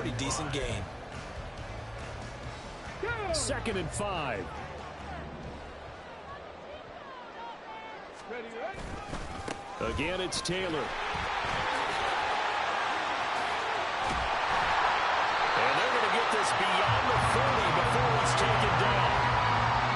pretty decent gain. 2nd and 5. Again, it's Taylor. And they're going to get this beyond the 40 before it's taken down.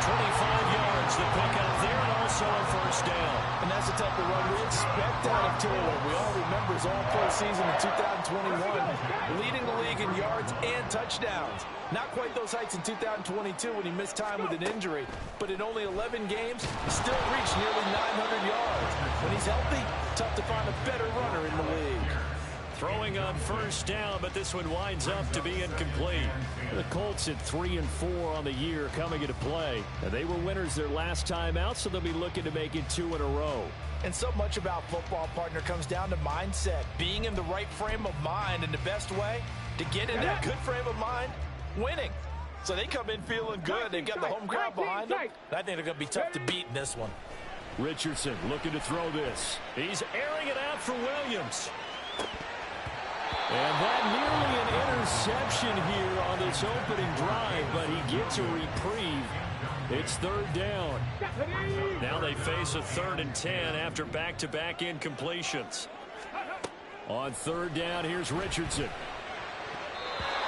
25 yards to pick up there, and also a first down. And that's the type of run we expect out of Taylor. We all remember his all-pro season in 2021, leading the league in yards and touchdowns. Not quite those heights in 2022 when he missed time with an injury, but in only 11 games, he still reached nearly 900 yards. When he's healthy, tough to find a better runner in the league. Throwing on first down, but this one winds up to be incomplete. The Colts at 3-4 on the year coming into play. And they were winners their last time out, so they'll be looking to make it 2 in a row. And so much about football, partner, comes down to mindset. Being in the right frame of mind, and the best way to get in that good frame of mind, winning. So they come in feeling good. They've got the home crowd behind them. I think they're going to be tough to beat in this one. Richardson looking to throw this. He's airing it out for Williams. And that nearly an interception here on this opening drive, but he gets a reprieve. It's 3rd down. Now they face a 3rd and 10 after back-to-back incompletions. On 3rd down, here's Richardson.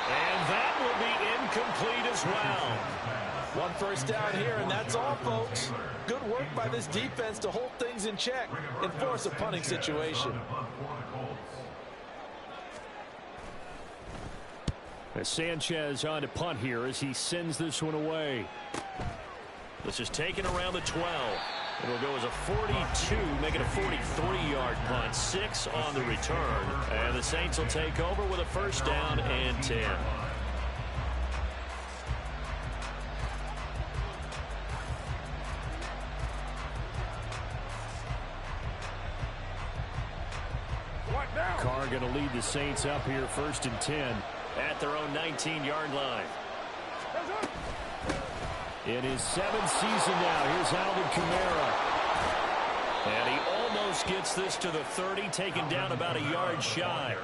And that will be incomplete as well. 1 first down here, and that's all, folks. Good work by this defense to hold things in check and force a punting situation. Sanchez on to punt here as he sends this one away. This is taken around the 12. It'll go as a 42, make it a 43-yard punt. 6 on the return. And the Saints will take over with a first down and 10. Carr going to lead the Saints up here 1st and 10 at their own 19-yard line. In his 7th season now, here's Alvin Kamara. And he almost gets this to the 30, taken down about a yard shy.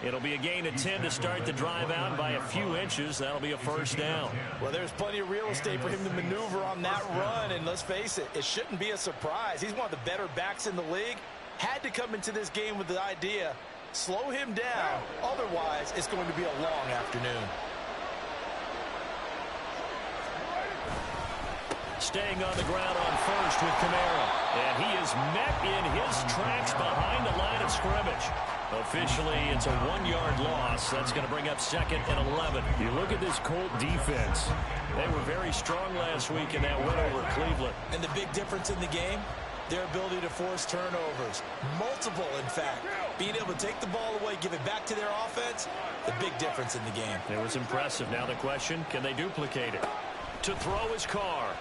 It'll be a gain of 10 to start the drive out by a few inches. That'll be a first down. Well, there's plenty of real estate for him to maneuver on that run, and let's face it, it shouldn't be a surprise. He's one of the better backs in the league. Had to come into this game with the idea, slow him down, otherwise it's going to be a long afternoon. Staying on the ground on first with Kamara. And he is met in his tracks behind the line of scrimmage. Officially, it's a 1-yard loss. That's going to bring up 2nd and 11. You look at this Colt defense. They were very strong last week in that win over Cleveland. And the big difference in the game, their ability to force turnovers. Multiple, in fact. Being able to take the ball away, give it back to their offense, the big difference in the game. It was impressive. Now the question, can they duplicate it? To throw his Carr.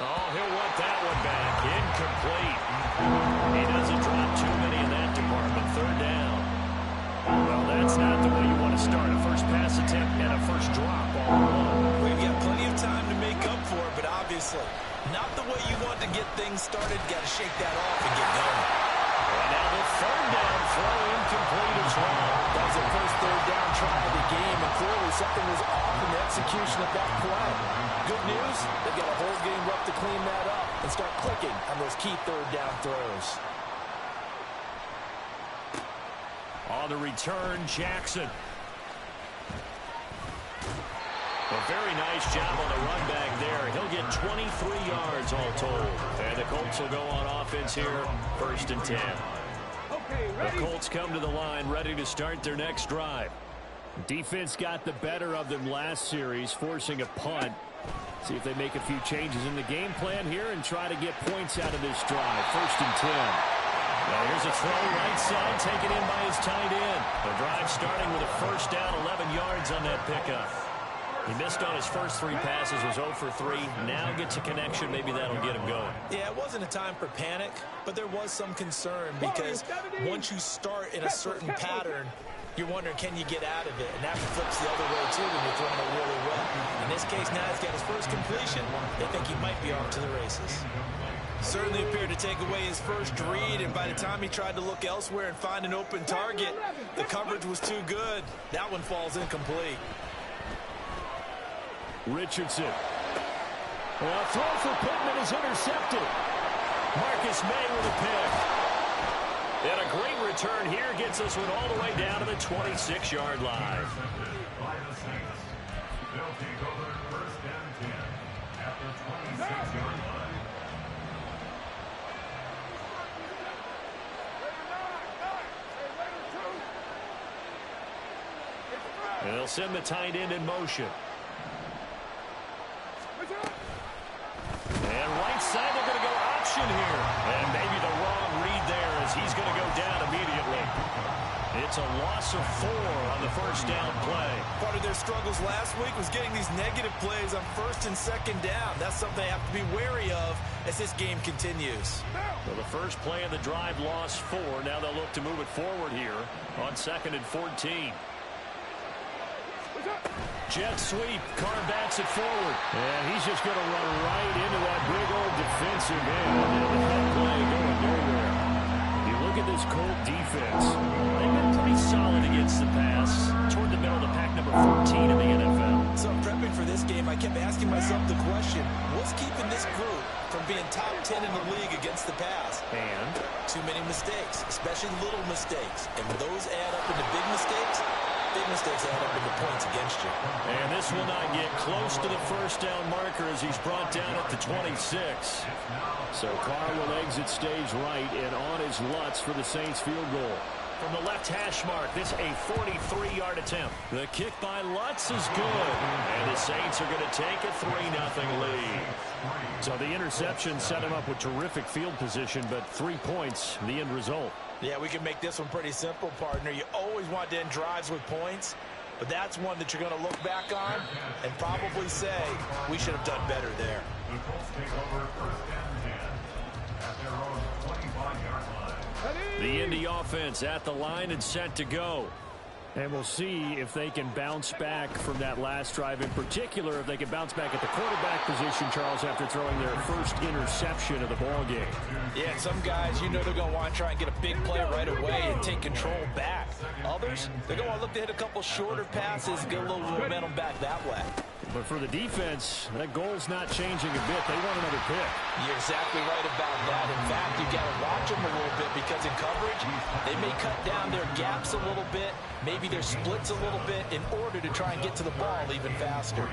Oh, he'll want that one back. Incomplete. He doesn't drop too many in that department. 3rd down. Well, that's not the way you want to start. A first pass attempt and a first drop all in one. We've got plenty of time to make up for it, but obviously not the way you want to get things started. Got to shake that off and get going. And now the 3rd down throw incomplete as well. That was the first 3rd down try of the game, and clearly something was off in the execution of that play. Good news, they've got a whole game left to clean that up and start clicking on those key 3rd down throws. On the return, Jackson. A very nice job on the run back there. He'll get 23 yards all told. And the Colts will go on offense here, 1st and 10. The Colts come to the line ready to start their next drive. Defense got the better of them last series, forcing a punt. See if they make a few changes in the game plan here and try to get points out of this drive. 1st and 10. Now here's a throw right side, taken in by his tight end. The drive starting with a first down, 11 yards on that pickup. He missed on his first 3 passes, was 0 for 3. Now gets a connection. Maybe that'll get him going. Yeah, it wasn't a time for panic, but there was some concern because once you start in a certain pattern, you're wondering, can you get out of it? And that flips the other way, too, when you're throwing it really well. In this case, now he's got his first completion. They think he might be off to the races. Certainly appeared to take away his first read, and by the time he tried to look elsewhere and find an open target, the coverage was too good. That one falls incomplete. Richardson. A throw for Pittman is intercepted. Marcus May with a pick. And a great return here gets us one all the way down to the 26-yard line. They'll take over first and 10 at the 26-yard line. And they'll send the tight end in motion. And right side, they're going to go option here. And maybe the wrong read there as he's going to go down immediately. It's a loss of 4 on the first down play. Part of their struggles last week was getting these negative plays on first and second down. That's something they have to be wary of as this game continues. Well, the first play of the drive lost 4. Now they'll look to move it forward here on 2nd and 14. Jet sweep. Carr backs it forward. And he's just going to run right into that big old defensive end. And that play going nowhere. You look at this Colt defense. They've been pretty solid against the pass. Toward the middle of the pack, number 14 in the NFL. So prepping for this game, I kept asking myself the question, what's keeping this group from being top 10 in the league against the pass? And too many mistakes, especially little mistakes. And when those add up into big mistakes add up into points against you. And this will not get close to the first down marker as he's brought down at the 26. So Carr will exit stage right and on his Lutz for the Saints field goal. From the left hash mark, this a 43-yard attempt. The kick by Lutz is good. And the Saints are going to take a 3-0 lead. So the interception set him up with terrific field position, but 3 points, the end result. Yeah, we can make this one pretty simple, partner. You always want to end drives with points, but that's one that you're going to look back on and probably say, we should have done better there. The Colts take over first and 10 at their own 25-yard line. The Indy offense at the line and set to go. And we'll see if they can bounce back from that last drive. In particular, if they can bounce back at the quarterback position, Charles, after throwing their first interception of the ball game. Yeah, some guys, you know they're going to want to try and get a big play right away and take control back. Others, they're going to want to look to hit a couple shorter passes, get a little momentum back that way. But for the defense, that goal's not changing a bit. They want another pick. You're exactly right about that. In fact, you got to watch them a little bit because in coverage, they may cut down their gaps a little bit, maybe their splits a little bit in order to try and get to the ball even faster.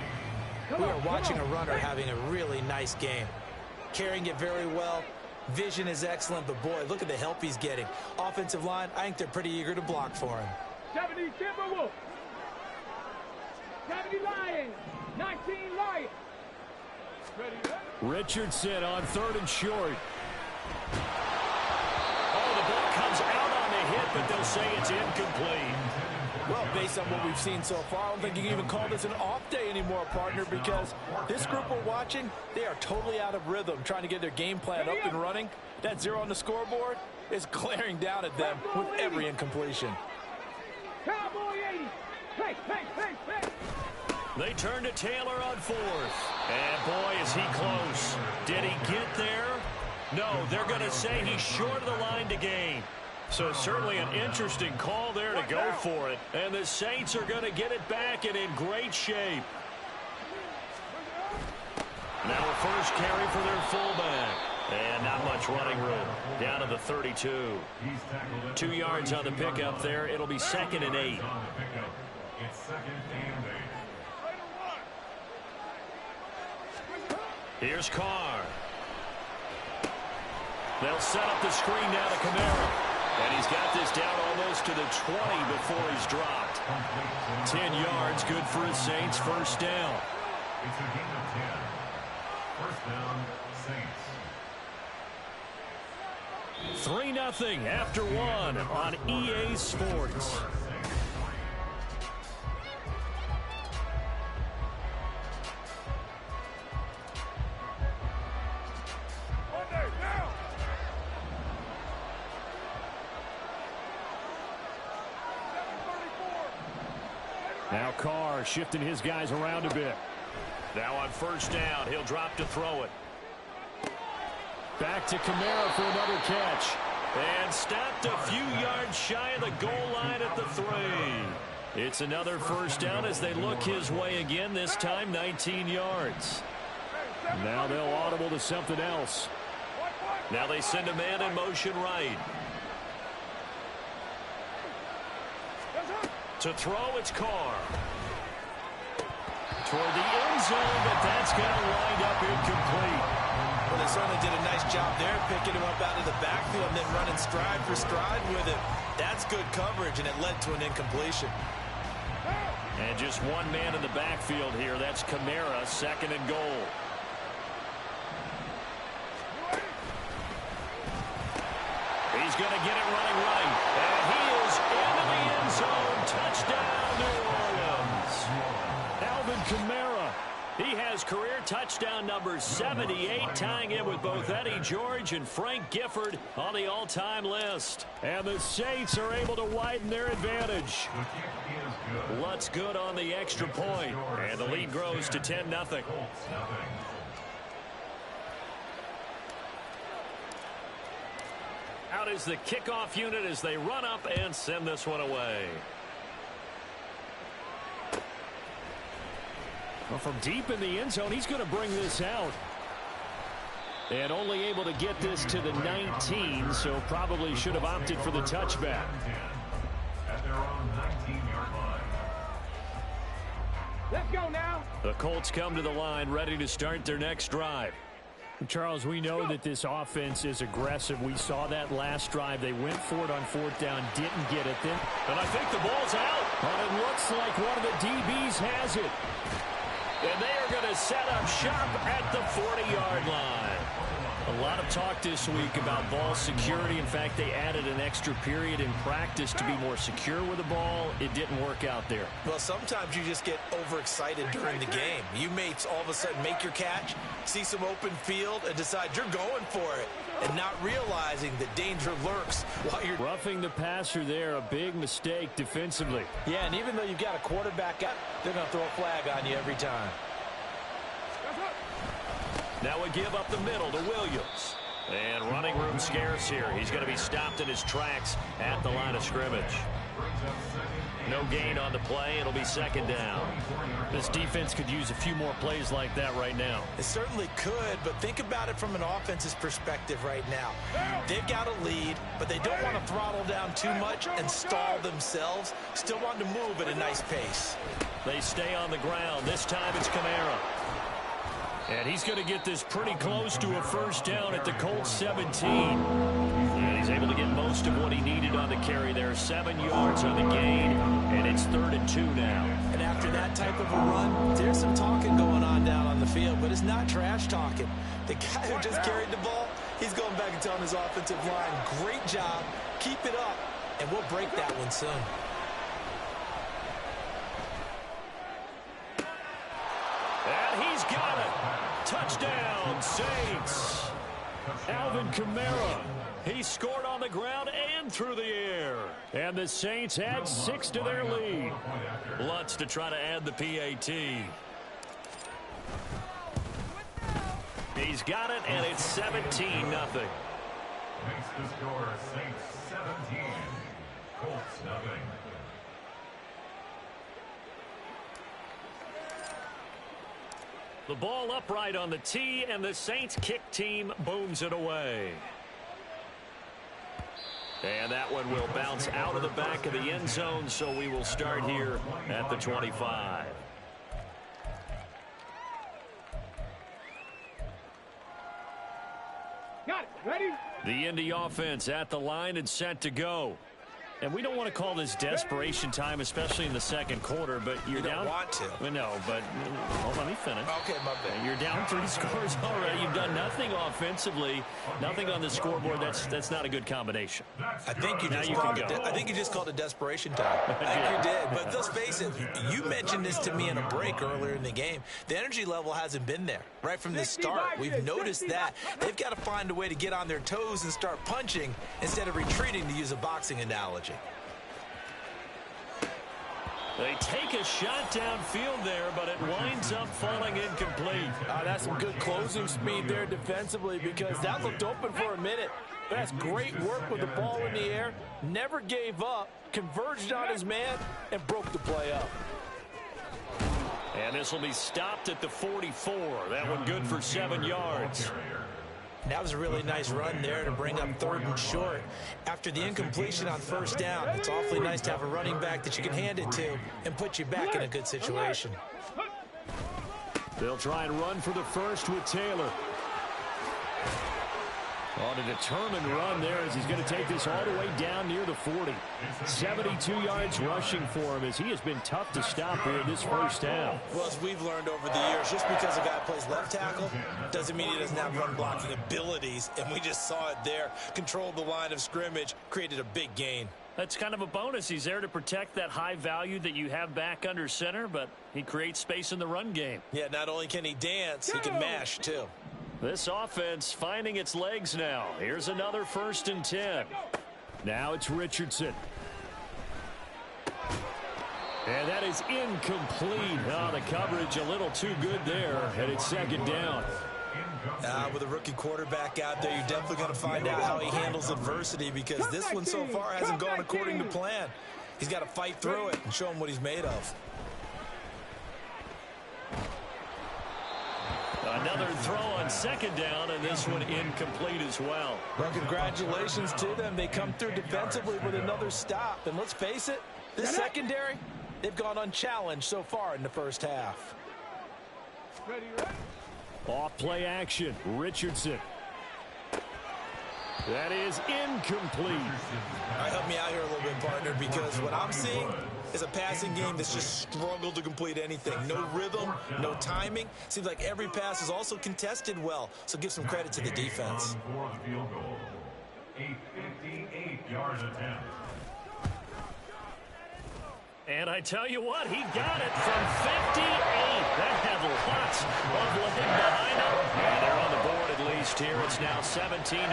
We are watching a runner having a really nice game. Carrying it very well. Vision is excellent, but boy, look at the help he's getting. Offensive line, I think they're pretty eager to block for him. 70 Timberwolves. 70 Lions. 19 Lions. Richardson on 3rd and short. Oh, the ball comes out on the hit, but they'll say it's incomplete. Well, based on what we've seen so far, I don't think you can even call this an off day anymore, partner, because this group we're watching, they are totally out of rhythm, trying to get their game plan up and running. That 0 on the scoreboard is glaring down at them with every incompletion. Cowboy 80. Hey, hey, hey, hey. They turn to Taylor on 4th. And boy, is he close. Did he get there? No, they're going to say he's short of the line to gain. So certainly an interesting call there to go for it. And the Saints are going to get it back and in great shape. Now a first carry for their fullback. And not much running room. Down to the 32. 2 yards on the pickup there. It'll be 2nd and 8. It's 2nd and 8. Here's Carr. They'll set up the screen now to Kamara. And he's got this down almost to the 20 before he's dropped. 10 yards, good for his Saints. First down. It's a gain of 10. First down, Saints. 3-0 after 1 on EA Sports. Now Carr shifting his guys around a bit. Now on first down, he'll drop to throw it. Back to Kamara for another catch. And stopped a few yards shy of the goal line at the 3. It's another first down as they look his way again, this time 19 yards. Now they'll audible to something else. Now they send a man in motion right. To throw, it's Carr. Toward the end zone, but that's going to wind up incomplete. Well, they certainly did a nice job there, picking him up out of the backfield and then running stride for stride with him. That's good coverage, and it led to an incompletion. And just one man in the backfield here. That's Kamara, 2nd and goal. He's going to get it running right. And he is into the end zone. Touchdown, New Orleans. Alvin Kamara. He has career touchdown number 78, tying in with both Eddie George and Frank Gifford on the all-time list. And the Saints are able to widen their advantage. Lutz good on the extra point, and the lead grows to 10-0. Out is the kickoff unit as they run up and send this one away. Well, from deep in the end zone, he's going to bring this out. And only able to get this to the 19, so probably should have opted for the touchback. At their own 19-yard line. Let's go now. The Colts come to the line, ready to start their next drive. Charles, we know that this offense is aggressive. We saw that last drive. They went for it on 4th down, didn't get it then. And I think the ball's out. And it looks like one of the DBs has it. And they are going to set up shop at the 40-yard line. A lot of talk this week about ball security. In fact, they added an extra period in practice to be more secure with the ball. It didn't work out there. Well, sometimes you just get overexcited during the game. You may all of a sudden make your catch, see some open field, and decide you're going for it, and not realizing that danger lurks while you're Roughing the passer there, a big mistake defensively. Yeah, and even though you've got a quarterback out, they're going to throw a flag on you every time. Now we give up the middle to Williams. And running room scarce here. He's going to be stopped in his tracks at the line of scrimmage. No gain on the play. It'll be 2nd down. This defense could use a few more plays like that right now. It certainly could, but think about it from an offense's perspective right now. They've got a lead, but they don't want to throttle down too much and stall themselves. Still want to move at a nice pace. They stay on the ground. This time it's Kamara. And he's going to get this pretty close to a first down at the Colts 17. And he's able to get most of what he needed on the carry there. 7 yards on the gain, and it's 3rd and 2 now. And after that type of a run, there's some talking going on down on the field, but it's not trash talking. The guy who just carried the ball, he's going back and telling his offensive line, great job, keep it up, and we'll break that one soon. And he's got it. Touchdown, Saints. Alvin Kamara. He scored on the ground and through the air. And the Saints add 6 to their lead. Lutz to try to add the PAT. He's got it, and it's 17-0. Makes the score Saints 17, Colts nothing. The ball upright on the tee, and the Saints kick team booms it away. And that one will bounce out of the back of the end zone, so we will start here at the 25. Got it. Ready? The Indy offense at the line and set to go. And we don't want to call this desperation time, especially in the 2nd quarter, but you're down. You don't want to. Well, no, but let me finish. Okay, my bad. You're down 3 scores already. You've done nothing offensively, nothing on the scoreboard. That's not a good combination. I think you just you called can it. go. I think you just called it desperation time. I think you did. But let's face it. You mentioned this to me in a break earlier in the game. The energy level hasn't been there right from the start. We've noticed that they've got to find a way to get on their toes and start punching instead of retreating, to use a boxing analogy. They take a shot downfield there, but it winds up falling incomplete. That's some good closing speed there defensively, because that looked open for a minute. That's great work with the ball in the air. Never gave up, converged on his man, and broke the play up. And this will be stopped at the 44. That one good for 7 yards. That was a really nice run there to bring up 3rd and short. After the incompletion on 1st down, it's awfully nice to have a running back that you can hand it to and put you back in a good situation. They'll try and run for the first with Taylor. On a determined run there as he's going to take this all the way down near the 40. 72 yards rushing for him as he has been tough to stop here this first half. Well, as we've learned over the years, just because a guy plays left tackle doesn't mean he doesn't have run blocking abilities. And we just saw it there. Controlled the line of scrimmage, created a big gain. That's kind of a bonus. He's there to protect that high value that you have back under center, but he creates space in the run game. Yeah, not only can he dance, he can mash too. This offense finding its legs now. Here's another 1st and 10. Now it's Richardson. And that is incomplete. The coverage a little too good there, and it's 2nd down. With a rookie quarterback out there, you're definitely going to find out how he handles adversity, because this one so far hasn't gone according to plan. He's got to fight through it and show him what he's made of. Another throw on 2nd down, and this one incomplete as well. Well, congratulations to them. They come through defensively with another stop. And let's face it, this secondary, they've gone unchallenged so far in the first half. Off play action, Richardson. That is incomplete. All right, help me out here a little bit, partner, because what I'm seeing is a passing game that's just struggled to complete anything. No rhythm, no timing. Seems like every pass is also contested well, so give some credit to the defense. A 58-yard attempt. And I tell you what, he got it from 58. That had lots of looking behind him. And they're on the board at least here. It's now 17-3.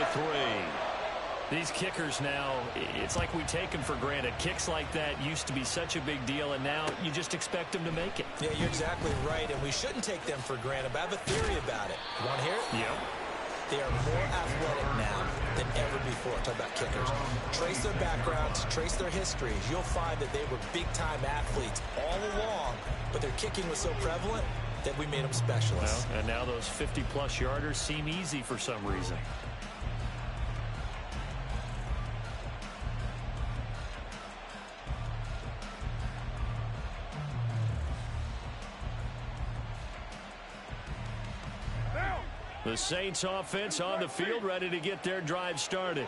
These kickers now, it's like we take them for granted. Kicks like that used to be such a big deal, and now you just expect them to make it. Yeah, you're exactly right, and we shouldn't take them for granted. But I have a theory about it. You want to hear it? Yep. They are more athletic now than ever before. Talk about kickers. Trace their backgrounds, trace their histories. You'll find that they were big-time athletes all along, but their kicking was so prevalent that we made them specialists. Well, and now those 50-plus yarders seem easy for some reason. The Saints offense on the field, ready to get their drive started.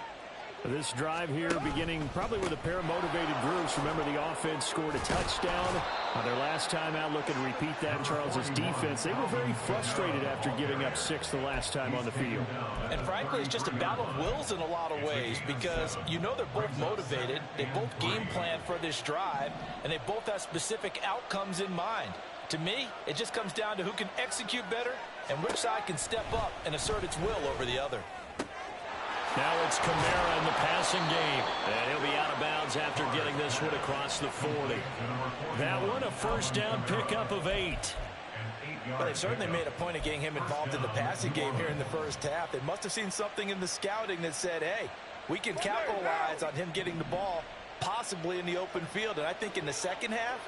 This drive here beginning probably with a pair of motivated groups. Remember, the offense scored a touchdown on their last time out. Looking to repeat that. Charles's defense, they were very frustrated after giving up 6 the last time on the field. And frankly, it's just a battle of wills in a lot of ways, because you know they're both motivated. They both game plan for this drive, and they both have specific outcomes in mind. To me, it just comes down to who can execute better and which side can step up and assert its will over the other. Now it's Kamara in the passing game. And he'll be out of bounds after getting this one across the 40. That one a 1st down pickup of 8. Well, they've certainly made a point of getting him involved in the passing game here in the first half. They must have seen something in the scouting that said, hey, we can capitalize on him getting the ball possibly in the open field. And I think in the second half,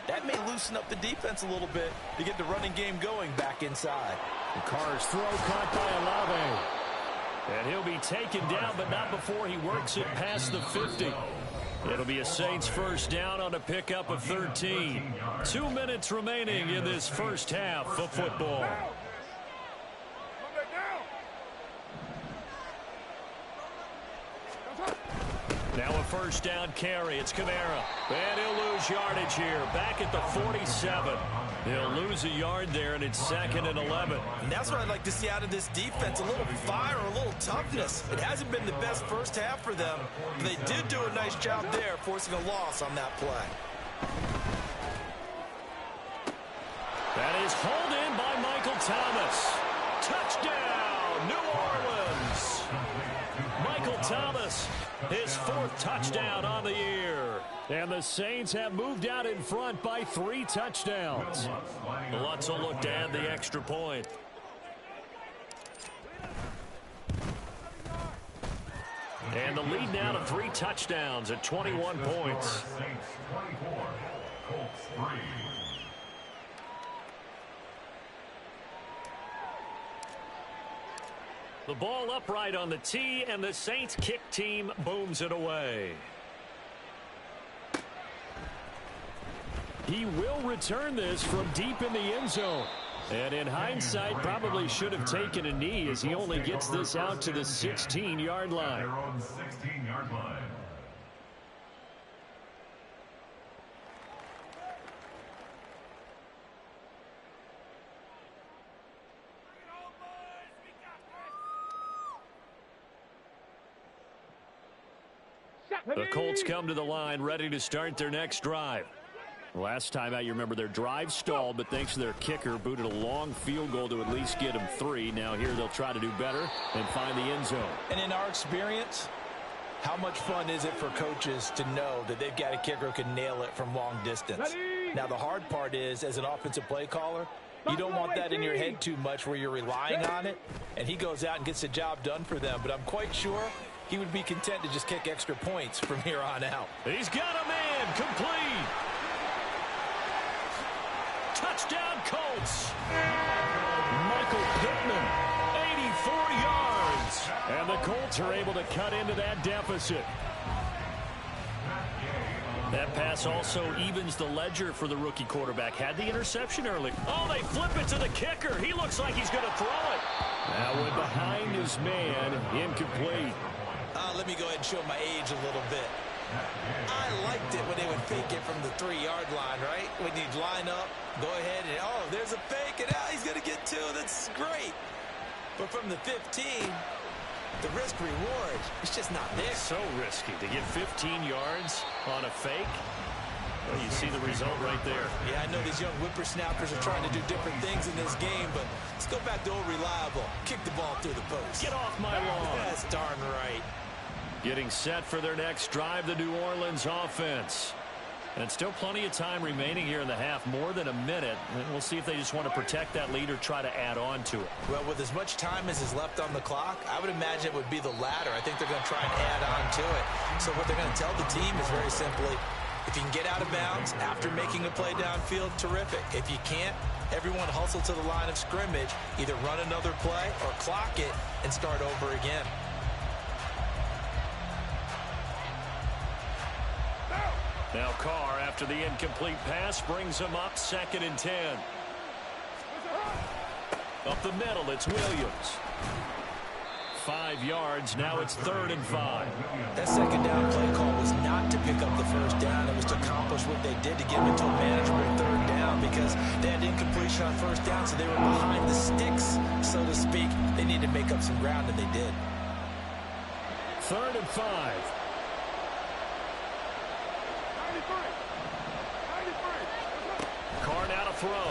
that may loosen up the defense a little bit to get the running game going back inside. The Carr's throw caught by Olave. And he'll be taken down, but not before he works it past the 50. It'll be a Saints 1st down on a pickup of 13. 2 minutes remaining in this first half of football. Now a 1st down carry. It's Kamara. And he'll lose yardage here. Back at the 47. He'll lose a yard there, and it's 2nd and 11. And that's what I'd like to see out of this defense. A little fire, a little toughness. It hasn't been the best first half for them, but they did do a nice job there, forcing a loss on that play. That is hauled in by Michael Thomas. Touchdown, New Orleans. Michael Thomas, his 4th touchdown on the year. And the Saints have moved out in front by 3 touchdowns. Lutz will look to add the extra point. And the lead now to 3 touchdowns at 21 points. Saints 24, Colts 3. The ball upright on the tee, and the Saints kick team booms it away. He will return this from deep in the end zone. And in hindsight, probably should have taken a knee as he only gets this out to the 16-yard line. Their own 16-yard line. The Colts come to the line ready to start their next drive. Last time out, you remember their drive stalled, but thanks to their kicker, booted a long field goal to at least get them 3. Now here they'll try to do better and find the end zone. And in our experience, how much fun is it for coaches to know that they've got a kicker who can nail it from long distance? Now the hard part is, as an offensive play caller, you don't want that in your head too much where you're relying on it, and he goes out and gets the job done for them. But I'm quite sure he would be content to just kick extra points from here on out. He's got a man complete. Touchdown Colts. Michael Pittman, 84 yards. And the Colts are able to cut into that deficit. That pass also evens the ledger for the rookie quarterback. Had the interception early. Oh, they flip it to the kicker. He looks like he's going to throw it. Now went behind his man, incomplete. Let me go ahead and show my age a little bit. I liked it when they would fake it from the 3-yard line, right? When you'd line up, go ahead and, oh, there's a fake, and now he's going to get 2. That's great. But from the 15, the risk-reward, it's just not there. So risky to get 15 yards on a fake. Well, you see the result right there. Yeah, I know these young whippersnappers are trying to do different things in this game, but let's go back to old reliable. Kick the ball through the post. Get off my lawn. That's darn right. Getting set for their next drive, the New Orleans offense. And still plenty of time remaining here in the half, more than a minute. And we'll see if they just want to protect that lead or try to add on to it. Well, with as much time as is left on the clock, I would imagine it would be the latter. I think they're going to try and add on to it. So what they're going to tell the team is very simply, if you can get out of bounds after making a play downfield, terrific. If you can't, everyone hustle to the line of scrimmage, either run another play or clock it and start over again. Now Carr, after the incomplete pass, brings him up 2nd and 10. Up the middle, it's Williams. 5 yards, now it's 3rd and 5. That second down play call was not to pick up the first down. It was to accomplish what they did to get them into a manageable 3rd down because they had incompletion on 1st down, so they were behind the sticks, so to speak. They needed to make up some ground, and they did. 3rd and 5. Carr now to throw.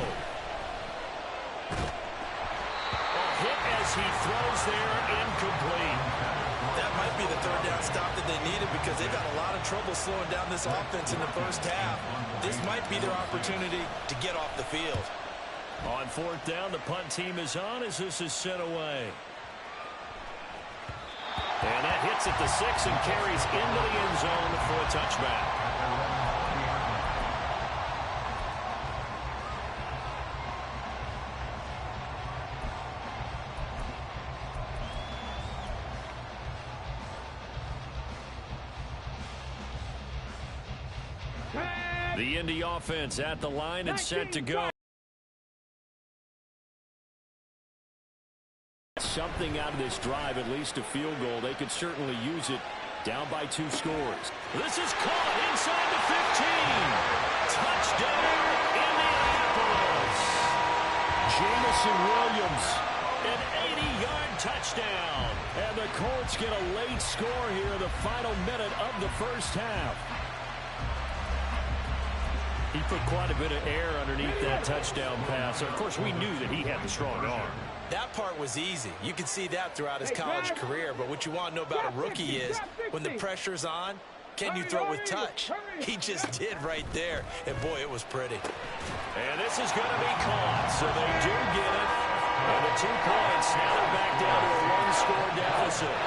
Hit as he throws there, incomplete. That might be the 3rd down stop that they needed because they've got a lot of trouble slowing down this offense in the first half. This might be their opportunity to get off the field. On 4th down, the punt team is on as this is sent away. And that hits at the 6 and carries into the end zone for a touchback. The Indy offense at the line and set to go. Something out of this drive, at least a field goal. They could certainly use it down by 2 scores. This is caught inside the 15. Touchdown, Indianapolis. Jameson Williams. An 80-yard touchdown. And the Colts get a late score here in the final minute of the first half. He put quite a bit of air underneath that touchdown pass. Of course, we knew that he had the strong arm. That part was easy. You can see that throughout his college career. But what you want to know about a rookie is when the pressure's on, can you throw with touch? He just did right there. And, boy, it was pretty. And this is going to be caught. So they do get it. And the 2 points. Now they're back down to a one-score deficit.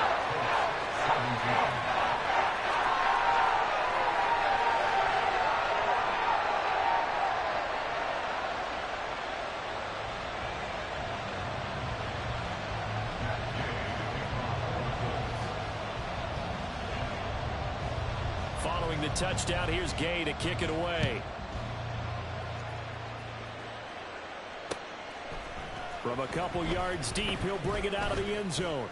Following the touchdown, here's Gay to kick it away. From a couple yards deep, he'll bring it out of the end zone.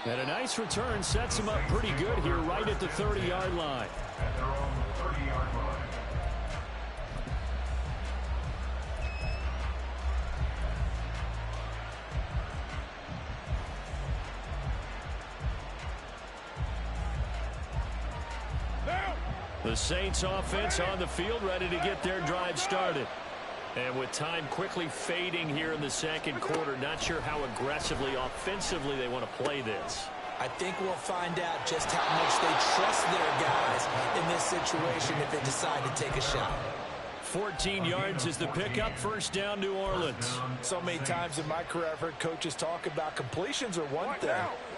And a nice return sets him up pretty good here right at the 30-yard line. At their own 30-yard line. The Saints offense on the field, ready to get their drive started. And with time quickly fading here in the second quarter, not sure how aggressively, offensively they want to play this. I think we'll find out just how much they trust their guys in this situation if they decide to take a shot. 14 yards is the pickup, first down, New Orleans. So many times in my career I've heard coaches talk about completions are one thing,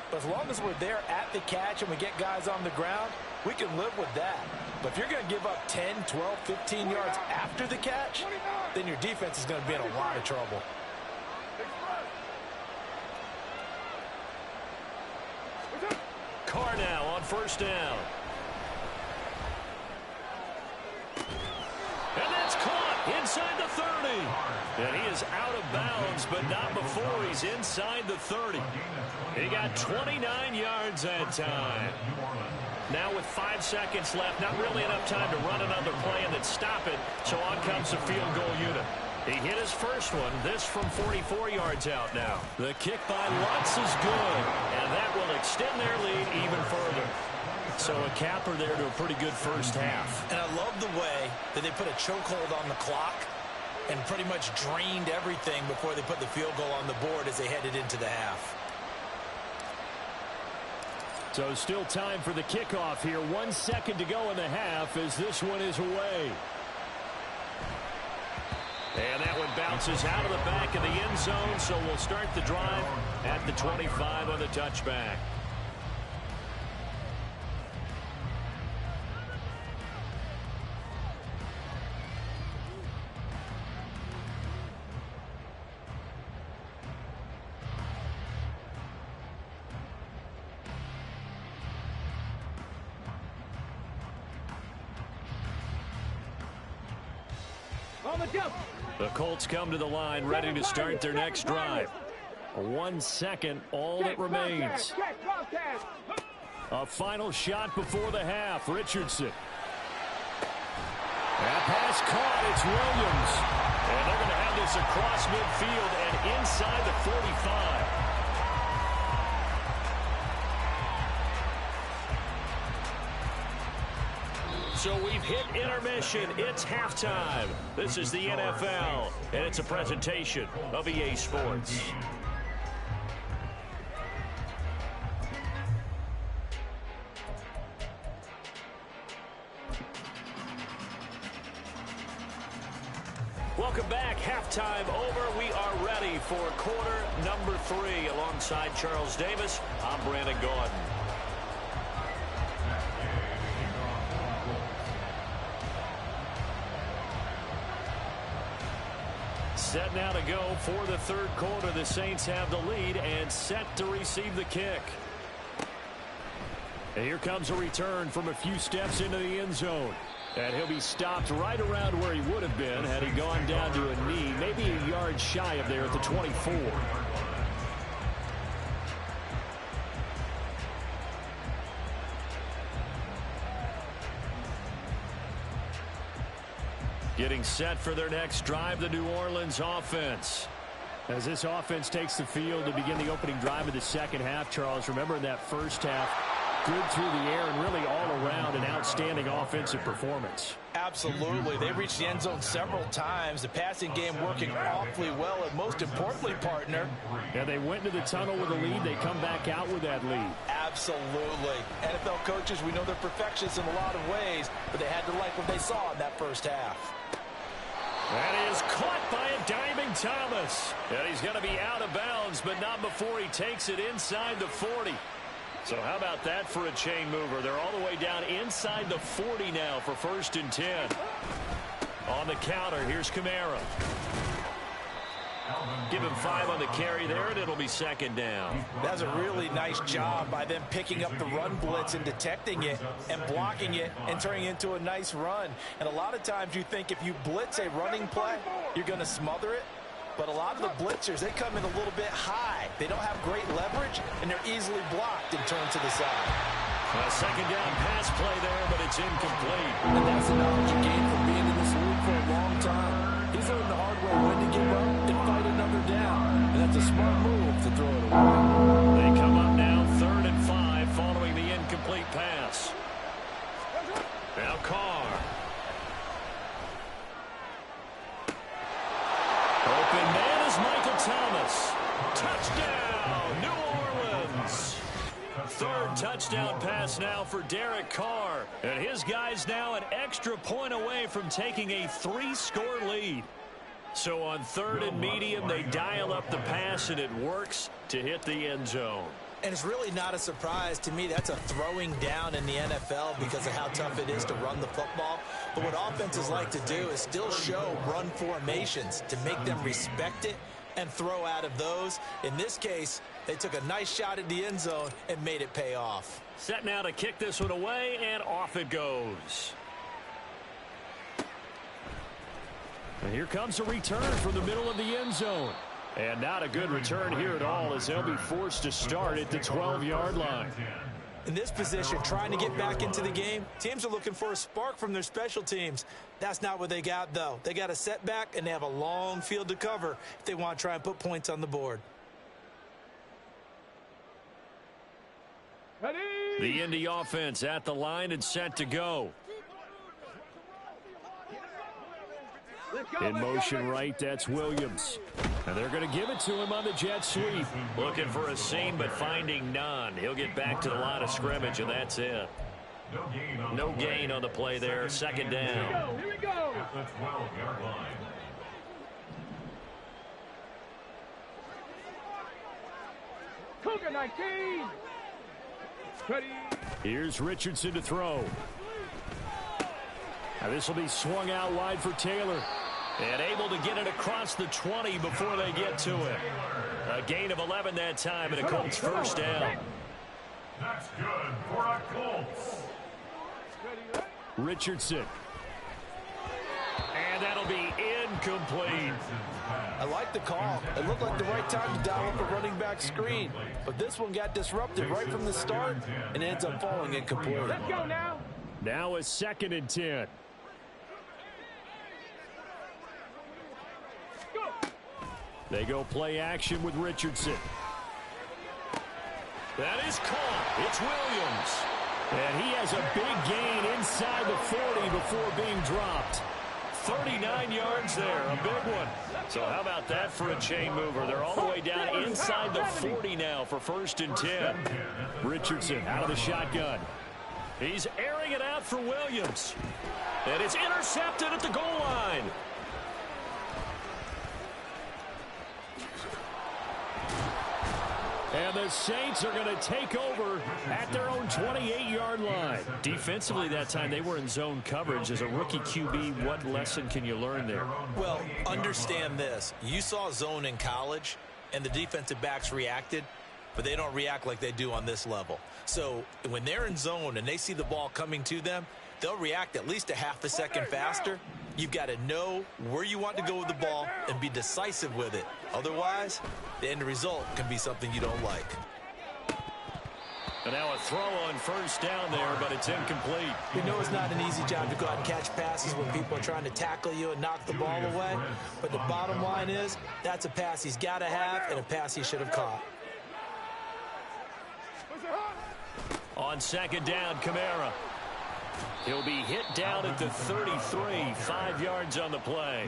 but as long as we're there at the catch and we get guys on the ground, we can live with that. But if you're going to give up 10, 12, 15 yards after the catch, then your defense is going to be in a lot of trouble. Carr now on first down. And that's caught inside the 30. And he is out of bounds, but not before he's inside the 30. He got 29 yards that time. Now with 5 seconds left, not really enough time to run another play and then stop it, so on comes the field goal unit. He hit his first one, this from 44 yards out now. The kick by Lutz is good, and that will extend their lead even further. So a capper there to a pretty good first half. And I love the way that they put a chokehold on the clock and pretty much drained everything before they put the field goal on the board as they headed into the half. So still time for the kickoff here. 1 second to go in the half as this one is away. And that one bounces out of the back of the end zone, so we'll start the drive at the 25 on the touchback. The Colts come to the line, ready to start their next drive. 1 second, all that remains. A final shot before the half. Richardson. That pass caught. It's Williams. And they're going to have this across midfield and inside the 45. So we've hit intermission. It's halftime. This is the NFL, and it's a presentation of EA Sports. Welcome back. Halftime over. We are ready for quarter number 3. Alongside Charles Davis, I'm Brandon Gaudin. Set now to go for the third quarter. The Saints have the lead and set to receive the kick. And here comes a return from a few steps into the end zone. And he'll be stopped right around where he would have been had he gone down to a knee, maybe a yard shy of there at the 24. Getting set for their next drive, the New Orleans offense. As this offense takes the field to begin the opening drive of the second half, Charles, remember in that first half, good through the air and really all around an outstanding offensive performance. Absolutely. They reached the end zone several times. The passing game working awfully well. And most importantly, partner. Yeah, they went into the tunnel with a lead. They come back out with that lead. Absolutely. NFL coaches, we know they're perfectionists in a lot of ways, but they had to like what they saw in that first half. That is caught by a diving Thomas. And he's going to be out of bounds, but not before he takes it inside the 40. So how about that for a chain mover? They're all the way down inside the 40 now for 1st and 10. On the counter, here's Kamara. Give him 5 on the carry there, and it'll be 2nd down. That's a really nice job by them picking up the run blitz and detecting it and blocking it and turning it into a nice run. And a lot of times you think if you blitz a running play, you're going to smother it. But a lot of the blitzers, they come in a little bit high. They don't have great leverage, and they're easily blocked and turned to the side. A 2nd down pass play there, but it's incomplete. And that's the knowledge you gain from being in this league for a long time. He's learned the hard way when to give up and fight another down. And that's a smart move to throw it away. They come up now 3rd and 5 following the incomplete pass. Now Carr. Open man is Michael Thomas. Touchdown, New Orleans. 3rd touchdown pass now for Derek Carr. And his guys now an extra point away from taking a 3-score lead. So on 3rd and medium, they dial up the pass, and it works to hit the end zone. And it's really not a surprise to me. That's a throwing down in the NFL because of how tough it is to run the football. But what offenses like to do is still show run formations to make them respect it and throw out of those. In this case, they took a nice shot at the end zone and made it pay off. Set now to kick this one away, and off it goes. And here comes a return from the middle of the end zone. And not a good return here at all, as they'll be forced to start at the 12-yard line. In this position, trying to get back into the game, teams are looking for a spark from their special teams. That's not what they got, though. They got a setback, and they have a long field to cover if they want to try and put points on the board. Ready? The Indy offense at the line and set to go. In motion right, that's Williams. And they're going to give it to him on the jet sweep. Looking for a seam, but finding none. He'll get back to the line of scrimmage, and that's it. No gain on the play there. 2nd down. Here we go. At the 12-yard line. Cougar 19. Ready? Here's Richardson to throw. Now this will be swung out wide for Taylor. And able to get it across the 20 before they get to it. A gain of 11 that time, and a Colts 1st down. That's good for a Colts. Richardson. And that'll be incomplete. I like the call. It looked like the right time to dial up a running back screen. But this one got disrupted right from the start and ends up falling incomplete. Let's go now. Now a 2nd and 10. They go play action with Richardson. That is caught. It's Williams. And he has a big gain inside the 40 before being dropped. 39 yards there, a big one. So how about that for a chain mover? They're all the way down inside the 40 now for 1st and 10. Richardson out of the shotgun. He's airing it out for Williams. And it's intercepted at the goal line. And the Saints are going to take over at their own 28-yard line. Defensively that time, they were in zone coverage. As a rookie QB, what lesson can you learn there? Well, understand this. You saw zone in college, and the defensive backs reacted, but they don't react like they do on this level. So when they're in zone and they see the ball coming to them, they'll react at least a half a second faster. You've got to know where you want to go with the ball and be decisive with it. Otherwise, the end result can be something you don't like. And now a throw on 1st down there, but it's incomplete. We know it's not an easy job to go out and catch passes when people are trying to tackle you and knock the ball away. But the bottom line is, that's a pass he's got to have and a pass he should have caught. On second down, Kamara. He'll be hit down at the 33, 5 yards on the play.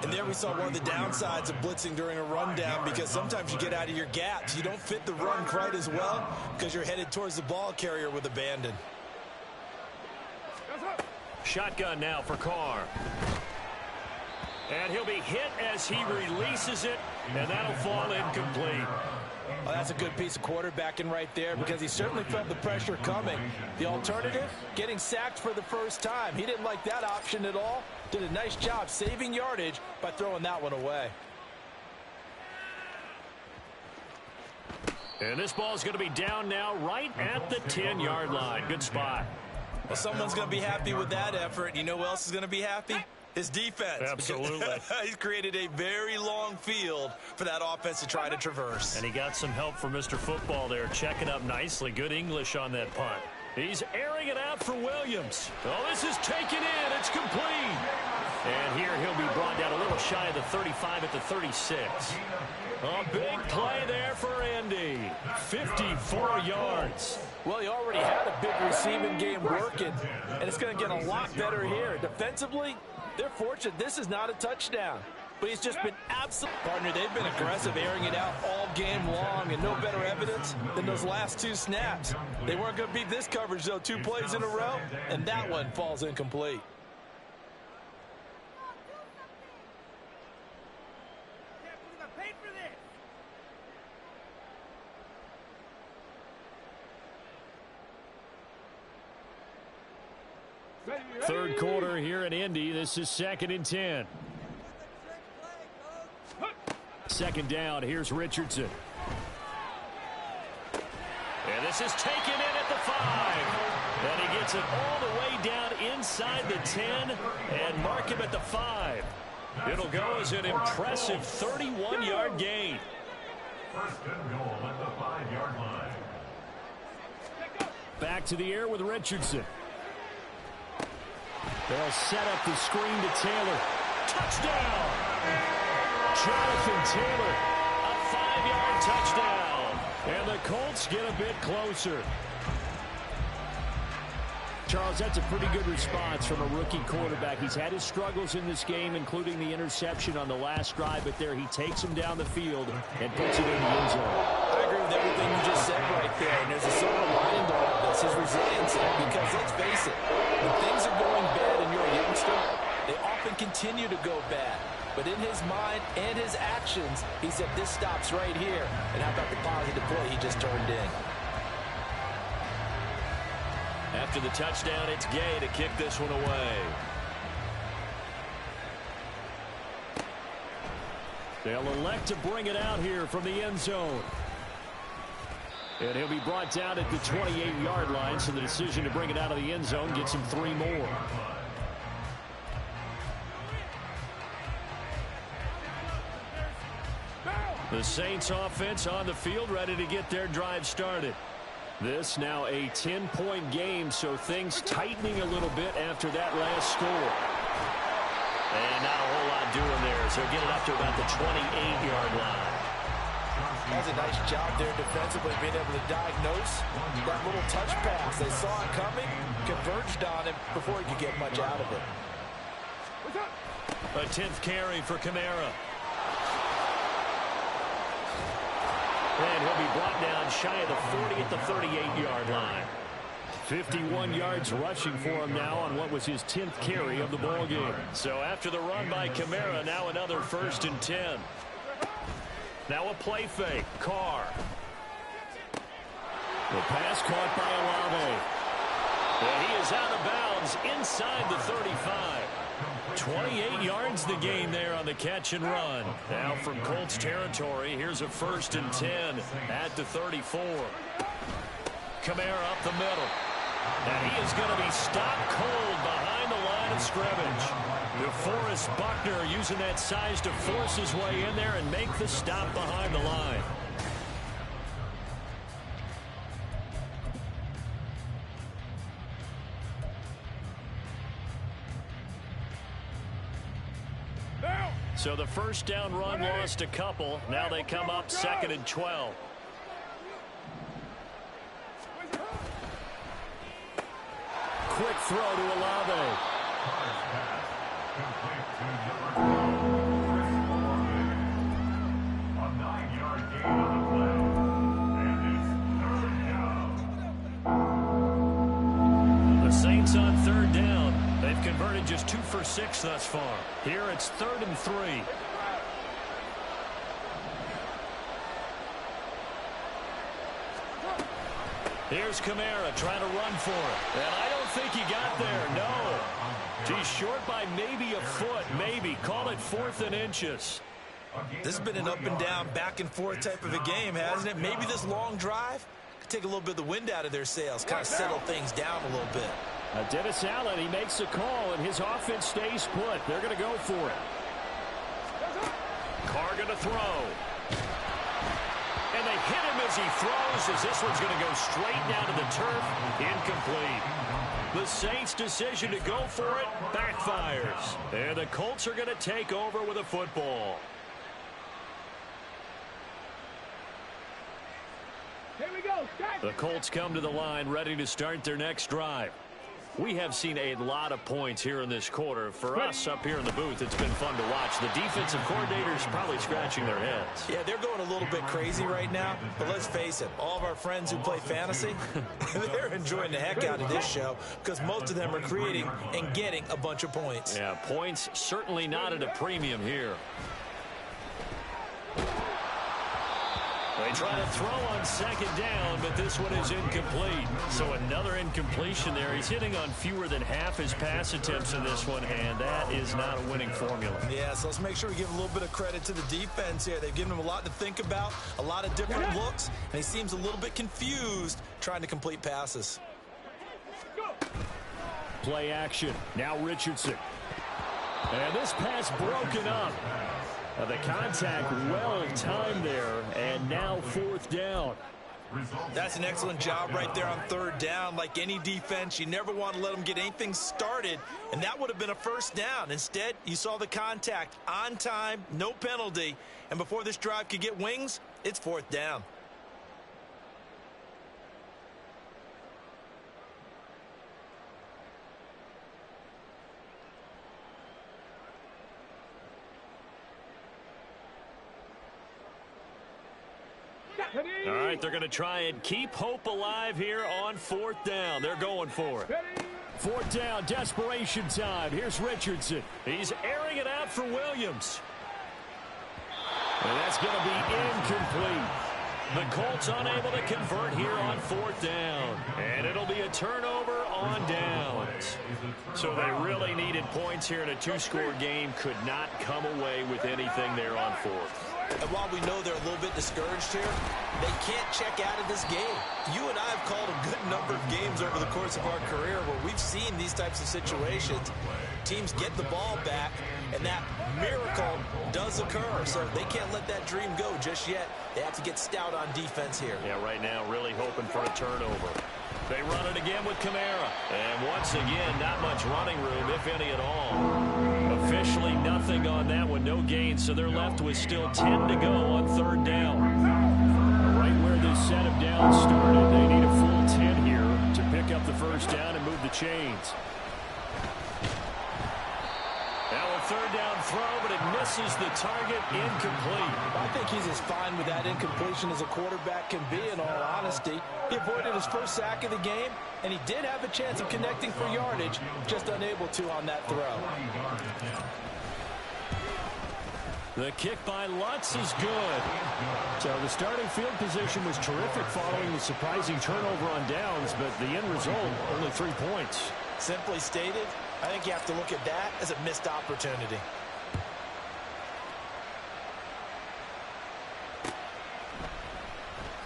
And there we saw one of the downsides of blitzing during a rundown, because sometimes you get out of your gaps. You don't fit the run quite as well because you're headed towards the ball carrier with abandon. Shotgun now for Carr. And he'll be hit as he releases it, and that'll fall incomplete. Well, that's a good piece of quarterbacking right there, because he certainly felt the pressure coming. The alternative, getting sacked for the first time. He didn't like that option at all. Did a nice job saving yardage by throwing that one away. And this ball's going to be down now right at the 10-yard line. Good spot. Well, someone's going to be happy with that effort. You know who else is going to be happy? His defense. Absolutely. He's created a very long field for that offense to try to traverse. And he got some help from Mr. Football there, checking up nicely. Good English on that punt. He's airing it out for Williams. Oh, this is taken in. It's complete. And here he'll be brought down a little shy of the 35 at the 36. A big play there for Andy. 54 yards. Well, he already had a big receiving game working, and it's going to get a lot better here. Defensively, they're fortunate this is not a touchdown. But he's just been absolute. Partner, they've been aggressive, airing it out all game long, and no better evidence than those last 2 snaps. They weren't going to beat this coverage, though, 2 plays in a row, and that one falls incomplete. Third quarter here in Indy. This is 2nd and 10. Second down. Here's Richardson. And this is taken in at the 5. And he gets it all the way down inside the 10 and mark him at the 5. It'll go as an impressive 31-yard gain. First and goal at the 5-yard line. Back to the air with Richardson. They'll set up the screen to Taylor. Touchdown! Jonathan Taylor, a 5-yard touchdown. And the Colts get a bit closer. Charles, that's a pretty good response from a rookie quarterback. He's had his struggles in this game, including the interception on the last drive, but there he takes him down the field and puts it in the end zone. I agree with everything you just said right there, and there's a silver lining to all this, his resiliency, because let's face it, when things are going bad and you're a youngster, they often continue to go bad. But in his mind and his actions, he said, this stops right here. And how about the positive play he just turned in? After the touchdown, it's Gay to kick this one away. They'll elect to bring it out here from the end zone. And he'll be brought down at the 28-yard line, so the decision to bring it out of the end zone gets him 3 more. The Saints offense on the field, ready to get their drive started. This now a 10-point game, so things tightening a little bit after that last score. And not a whole lot doing there, so get it up to about the 28-yard line. That's a nice job there defensively, being able to diagnose that little touch pass. They saw it coming, converged on him before he could get much out of it. A 10th carry for Kamara. And he'll be brought down shy of the 40 at the 38-yard line. 51 yards rushing for him now on what was his 10th carry of the ball game. So after the run by Kamara, now another 1st and 10. Now a play fake. Carr. The pass caught by Olave. And he is out of bounds inside the 35. 28 yards the gain there on the catch and run. Now from Colts territory, here's a 1st and 10 at the 34. Kamara up the middle. And he is going to be stopped cold behind the line of scrimmage. DeForest Buckner using that size to force his way in there and make the stop behind the line. So the first down run lost a couple. Now they come up 2nd and 12. throw to Olave. A 9-yard gain on the play. And it's 3rd down. The Saints on 3rd down. They've converted just 2 for 6 thus far. Here it's 3rd and 3. Here's Kamara trying to run for it. And I don't think he got there. No. He's short by maybe a foot. Maybe. Call it 4th and inches. This has been an up and down, back and forth type of a game, hasn't it? Maybe this long drive could take a little bit of the wind out of their sails, kind of settle things down a little bit. Dennis Allen, he makes a call, and his offense stays put. They're going to go for it. Carr going to throw. And they hit him as he throws, as this one's going to go straight down to the turf. Incomplete. The Saints' decision to go for it backfires. And the Colts are going to take over with a football. Here we go. The Colts come to the line ready to start their next drive. We have seen a lot of points here in this quarter. For us up here in the booth, it's been fun to watch. The defensive coordinators probably scratching their heads. Yeah, they're going a little bit crazy right now, but let's face it, all of our friends who play fantasy, they're enjoying the heck out of this show because most of them are creating and getting a bunch of points. Yeah, points certainly not at a premium here. They try to throw on 2nd down, but this one is incomplete. So another incompletion there. He's hitting on fewer than half his pass attempts in this one, and that is not a winning formula. Yeah, so let's make sure we give a little bit of credit to the defense here. They've given him a lot to think about, a lot of different looks, and he seems a little bit confused trying to complete passes. Play action. Now Richardson. And this pass broken up. The contact well timed there, and now 4th down. That's an excellent job right there on 3rd down. Like any defense, you never want to let them get anything started, and that would have been a 1st down. Instead, you saw the contact on time, no penalty, and before this drive could get wings, it's 4th down. All right, they're going to try and keep hope alive here on 4th down. They're going for it. 4th down, desperation time. Here's Richardson. He's airing it out for Williams. And that's going to be incomplete. The Colts unable to convert here on 4th down. And it'll be a turnover on downs. So they really needed points here in a 2-score game. Could not come away with anything there on 4th. And while we know they're a little bit discouraged here, they can't check out of this game. You and I have called a good number of games over the course of our career where we've seen these types of situations. Teams get the ball back, and that miracle does occur. So they can't let that dream go just yet. They have to get stout on defense here. Yeah, right now really hoping for a turnover. They run it again with Kamara. And once again, not much running room, if any at all. Officially nothing on that one, no gain, so they're left with still 10 to go on 3rd down. Right where this set of downs started, they need a full 10 here to pick up the 1st down and move the chains. Now a 3rd down throw, but it misses the target, incomplete. I think he's as fine with that incompletion as a quarterback can be, in all honesty. He avoided his 1st sack of the game, and he did have a chance of connecting for yardage, just unable to on that throw. The kick by Lutz is good. So the starting field position was terrific following the surprising turnover on downs, but the end result, only 3 points. Simply stated, I think you have to look at that as a missed opportunity.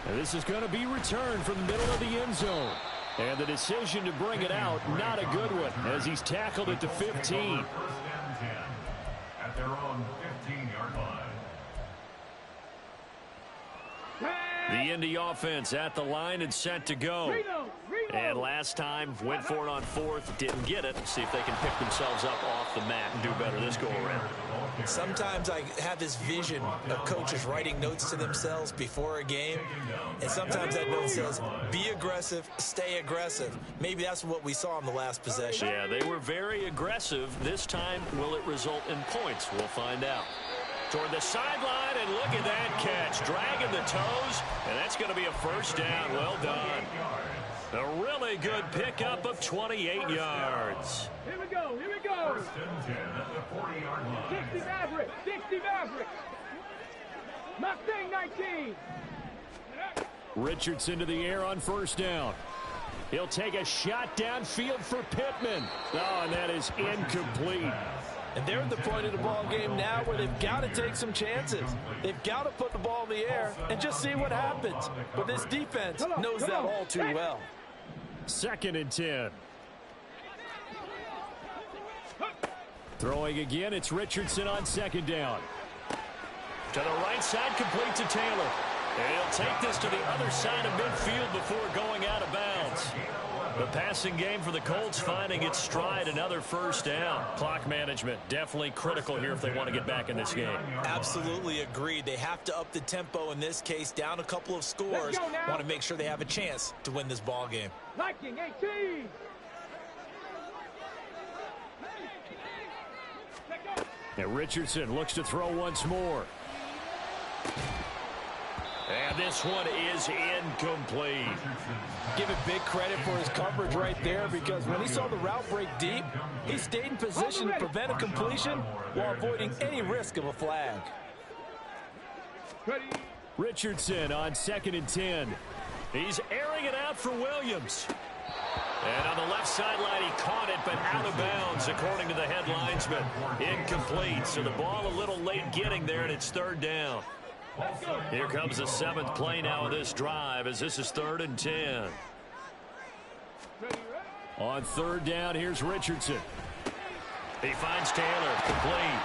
And this is going to be returned from the middle of the end zone. And the decision to bring it out, not a good one, as he's tackled at the 15. 1st and 10 at their own 15-yard line. The Indy offense at the line and set to go. And last time, went for it on fourth, didn't get it. See if they can pick themselves up off the mat and do better this go-around. Sometimes I have this vision of coaches writing notes to themselves before a game, and sometimes that note says, be aggressive, stay aggressive. Maybe that's what we saw in the last possession. Yeah, they were very aggressive. This time, will it result in points? We'll find out. Toward the sideline, and look at that catch. Dragging the toes, and that's going to be a first down. Well done. A really good pickup of 28 yards. Here we go, here we go. First and 10 at the 40-yard line. 60 Maverick, 60 Maverick. Mustang 19. Richardson to the air on first down. He'll take a shot downfield for Pittman. Oh, and that is incomplete. And they're at the point of the ball game now where they've got to take some chances. They've got to put the ball in the air and just see what happens. But this defense knows that all too well. 2nd and 10. Throwing again, it's Richardson on 2nd down. To the right side, complete to Taylor. And he'll take this to the other side of midfield before going out of bounds. The passing game for the Colts finding its stride, another first down. Clock management definitely critical here if they want to get back in this game. Absolutely agreed. They have to up the tempo in this case, down a couple of scores. Want to make sure they have a chance to win this ball game. Viking 18. And Richardson looks to throw once more. And this one is incomplete. Give it big credit for his coverage right there, because when he saw the route break deep, he stayed in position to prevent a completion while avoiding any risk of a flag. Richardson on 2nd and 10. He's airing it out for Williams. And on the left sideline, he caught it, but out of bounds, according to the head linesman. Incomplete, so the ball a little late getting there, and it's 3rd down. Here comes the 7th play now of this drive, as this is 3rd and 10. On 3rd down, here's Richardson. He finds Taylor, complete.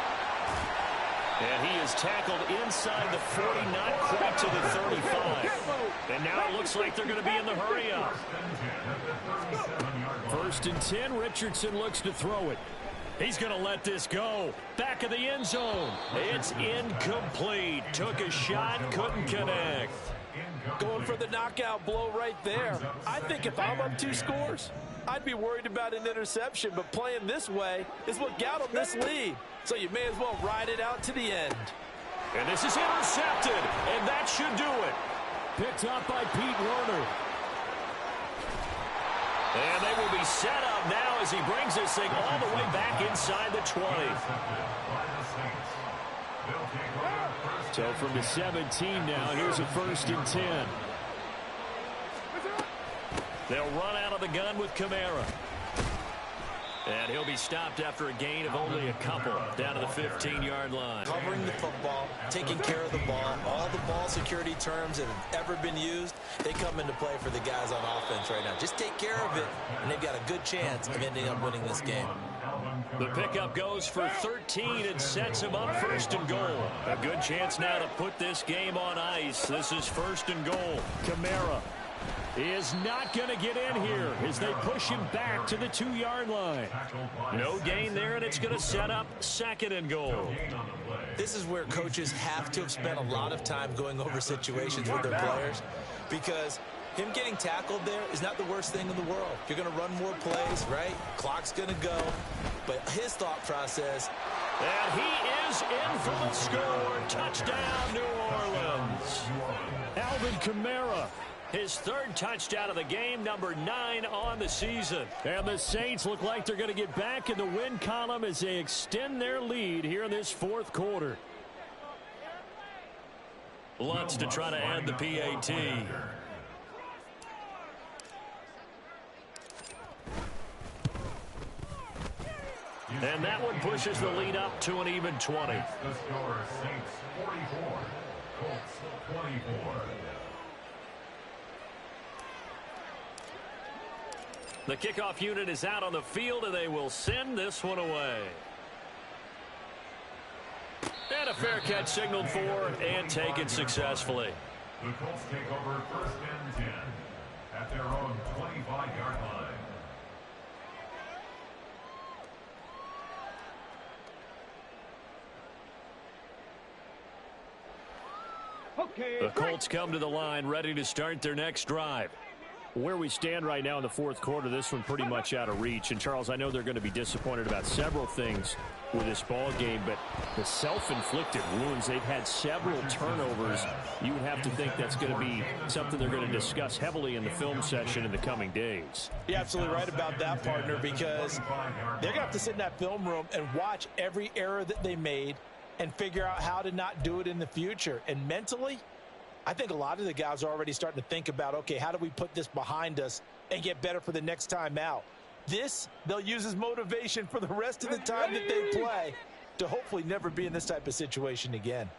And he is tackled inside the 40, not quite to the 35. And now it looks like they're going to be in the hurry-up. 1st and 10, Richardson looks to throw it. He's going to let this go. Back of the end zone. It's incomplete. Took a shot, couldn't connect. Going for the knockout blow right there. I think if I'm up 2 scores, I'd be worried about an interception, but playing this way is what got him this lead. So you may as well ride it out to the end. And this is intercepted, and that should do it. Picked up by Pete Werner. And they will be set up now as he brings this thing all the way back inside the 20. So from the 17 now, here's a 1st and 10. They'll run out of the gun with Kamara. And he'll be stopped after a gain of only a couple down to the 15-yard line. Covering the football, taking care of the ball, all the ball security terms that have ever been used, they come into play for the guys on offense right now. Just take care of it, and they've got a good chance of ending up winning this game. The pickup goes for 13 and sets him up 1st and goal. A good chance now to put this game on ice. This is 1st and goal. Kamara is not going to get in here as they push him back to the 2-yard line. No gain there, and it's going to set up 2nd and goal. This is where coaches have to have spent a lot of time going over situations with their players, because him getting tackled there is not the worst thing in the world. You're going to run more plays, right? Clock's going to go. But his thought process. And he is in for the score. Touchdown, New Orleans. Alvin Kamara. His 3rd touchdown of the game, number 9 on the season. And the Saints look like they're going to get back in the win column as they extend their lead here in this 4th quarter. Lutz to try to add the PAT. And that one pushes the lead up to an even 20. The score, Saints 44, Colts 24. The kickoff unit is out on the field, and they will send this one away. And a fair catch signaled for and taken successfully. The Colts take over 1st and 10. at their own 25-yard line. The Colts come to the line, ready to start their next drive. Where we stand right now in the fourth quarter, this one pretty much out of reach. And, Charles, I know they're going to be disappointed about several things with this ball game, but the self-inflicted wounds, they've had several turnovers. You would have to think that's going to be something they're going to discuss heavily in the film session in the coming days. You're absolutely right about that, partner, because they're going to have to sit in that film room and watch every error that they made and figure out how to not do it in the future. And mentally, I think a lot of the guys are already starting to think about, okay, how do we put this behind us and get better for the next time out? This, they'll use as motivation for the rest of the time that they play to hopefully never be in this type of situation again.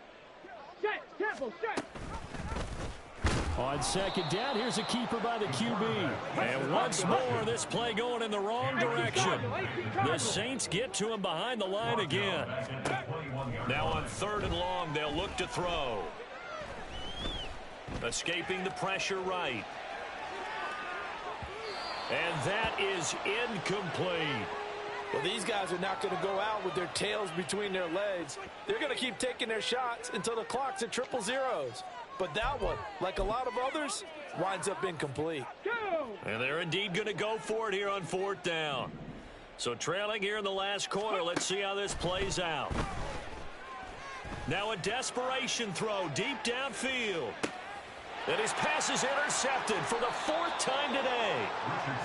On second down, here's a keeper by the QB. And once more, this play going in the wrong direction. The Saints get to him behind the line again. Now on 3rd and long, they'll look to throw. Escaping the pressure right. And that is incomplete. Well, these guys are not going to go out with their tails between their legs. They're going to keep taking their shots until the clock's at 000. But that one, like a lot of others, winds up incomplete. And they're indeed going to go for it here on 4th down. So trailing here in the last quarter, let's see how this plays out. Now a desperation throw deep downfield. And his pass is intercepted for the 4th time today.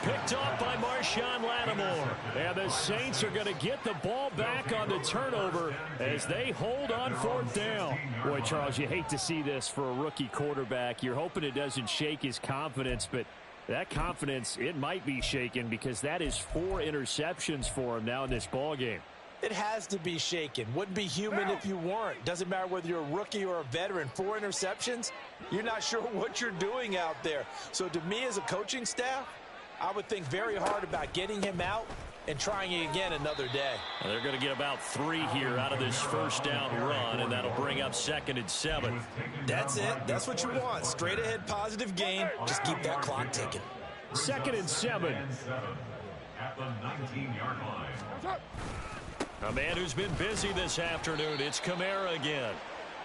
Picked off by Marshawn Lattimore. And the Saints are going to get the ball back on the turnover as they hold on 4th down. Boy, Charles, you hate to see this for a rookie quarterback. You're hoping it doesn't shake his confidence, but that confidence, it might be shaken because that is 4 interceptions for him now in this ball game. It has to be shaken. Wouldn't be human if you weren't. Doesn't matter whether you're a rookie or a veteran. 4 interceptions, you're not sure what you're doing out there. So to me as a coaching staff, I would think very hard about getting him out and trying it again another day. And they're going to get about 3 here out of this 1st down run, and that'll bring up 2nd and 7. That's it. That's what you want. Straight ahead positive gain. Just keep that clock ticking. 2nd and 7. At the 19-yard line. A man who's been busy this afternoon, it's Kamara again.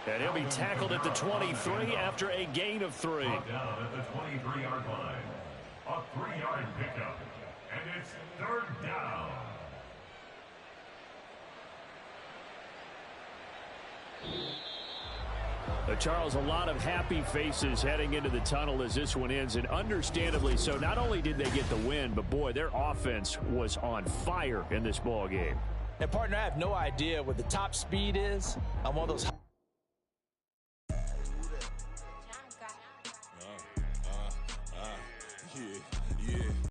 And he'll be tackled at the 23 after a gain of 3. Down at the 23-yard line. A 3-yard pickup. And it's 3rd down. Charles, a lot of happy faces heading into the tunnel as this one ends, and understandably so. Not only did they get the win, but boy, their offense was on fire in this ball game. And partner, I have no idea what the top speed is on one of those